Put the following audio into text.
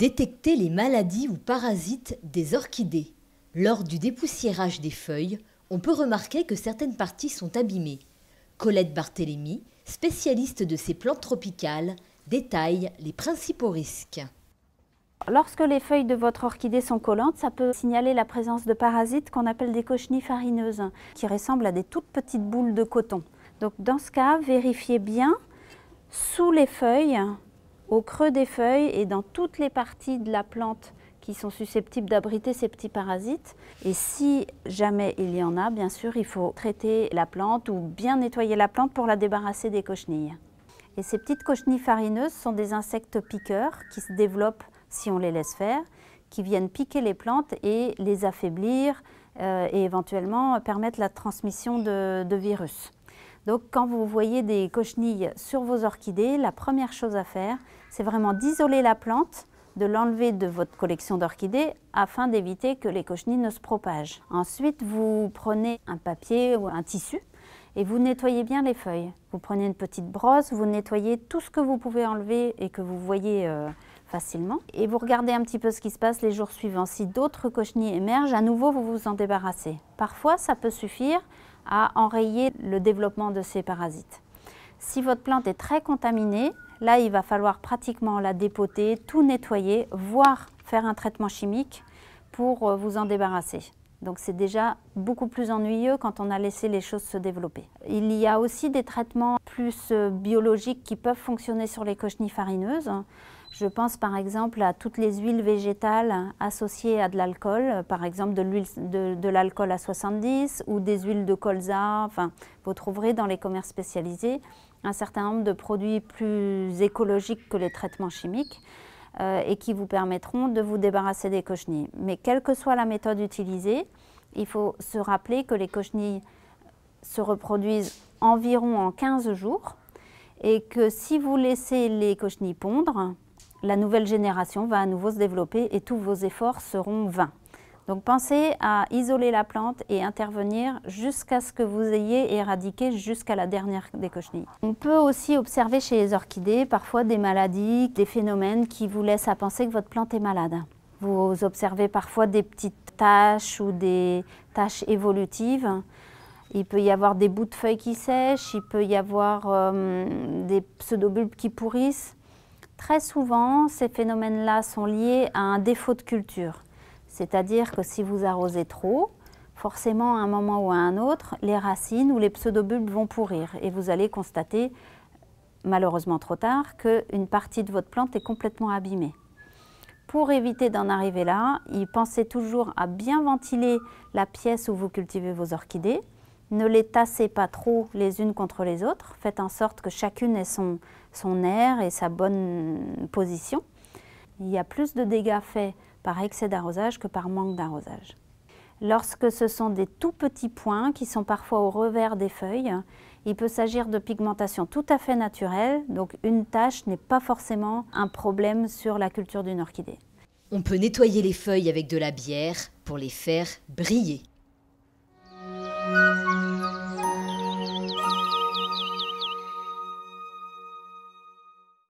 Détecter les maladies ou parasites des orchidées. Lors du dépoussiérage des feuilles, on peut remarquer que certaines parties sont abîmées. Colette Barthélémy, spécialiste de ces plantes tropicales, détaille les principaux risques. Lorsque les feuilles de votre orchidée sont collantes, ça peut signaler la présence de parasites qu'on appelle des cochenilles farineuses, qui ressemblent à des toutes petites boules de coton. Donc dans ce cas, vérifiez bien sous les feuilles, au creux des feuilles et dans toutes les parties de la plante qui sont susceptibles d'abriter ces petits parasites. Et si jamais il y en a, bien sûr, il faut traiter la plante ou bien nettoyer la plante pour la débarrasser des cochenilles. Et ces petites cochenilles farineuses sont des insectes piqueurs qui se développent si on les laisse faire, qui viennent piquer les plantes et les affaiblir et éventuellement permettre la transmission de virus. Donc quand vous voyez des cochenilles sur vos orchidées, la première chose à faire, c'est vraiment d'isoler la plante, de l'enlever de votre collection d'orchidées afin d'éviter que les cochenilles ne se propagent. Ensuite, vous prenez un papier ou un tissu et vous nettoyez bien les feuilles. Vous prenez une petite brosse, vous nettoyez tout ce que vous pouvez enlever et que vous voyez facilement. Et vous regardez un petit peu ce qui se passe les jours suivants. Si d'autres cochenilles émergent, à nouveau vous vous en débarrassez. Parfois, ça peut suffire à enrayer le développement de ces parasites. Si votre plante est très contaminée, là il va falloir pratiquement la dépoter, tout nettoyer, voire faire un traitement chimique pour vous en débarrasser. Donc c'est déjà beaucoup plus ennuyeux quand on a laissé les choses se développer. Il y a aussi des traitements plus biologiques qui peuvent fonctionner sur les cochenilles farineuses. Je pense par exemple à toutes les huiles végétales associées à de l'alcool, par exemple de l'alcool à 70 ou des huiles de colza. Enfin, vous trouverez dans les commerces spécialisés un certain nombre de produits plus écologiques que les traitements chimiques et qui vous permettront de vous débarrasser des cochenilles. Mais quelle que soit la méthode utilisée, il faut se rappeler que les cochenilles se reproduisent environ en 15 jours et que si vous laissez les cochenilles pondre, la nouvelle génération va à nouveau se développer et tous vos efforts seront vains. Donc pensez à isoler la plante et intervenir jusqu'à ce que vous ayez éradiqué jusqu'à la dernière des cochenilles. On peut aussi observer chez les orchidées parfois des maladies, des phénomènes qui vous laissent à penser que votre plante est malade. Vous observez parfois des petites taches ou des taches évolutives. Il peut y avoir des bouts de feuilles qui sèchent, il peut y avoir des pseudobulbes qui pourrissent. Très souvent, ces phénomènes-là sont liés à un défaut de culture. C'est-à-dire que si vous arrosez trop, forcément à un moment ou à un autre, les racines ou les pseudobulbes vont pourrir et vous allez constater, malheureusement trop tard, qu'une partie de votre plante est complètement abîmée. Pour éviter d'en arriver là, pensez toujours à bien ventiler la pièce où vous cultivez vos orchidées. Ne les tassez pas trop les unes contre les autres. Faites en sorte que chacune ait son air et sa bonne position. Il y a plus de dégâts faits par excès d'arrosage que par manque d'arrosage. Lorsque ce sont des tout petits points qui sont parfois au revers des feuilles, il peut s'agir de pigmentation tout à fait naturelle, donc une tache n'est pas forcément un problème sur la culture d'une orchidée. On peut nettoyer les feuilles avec de la bière pour les faire briller.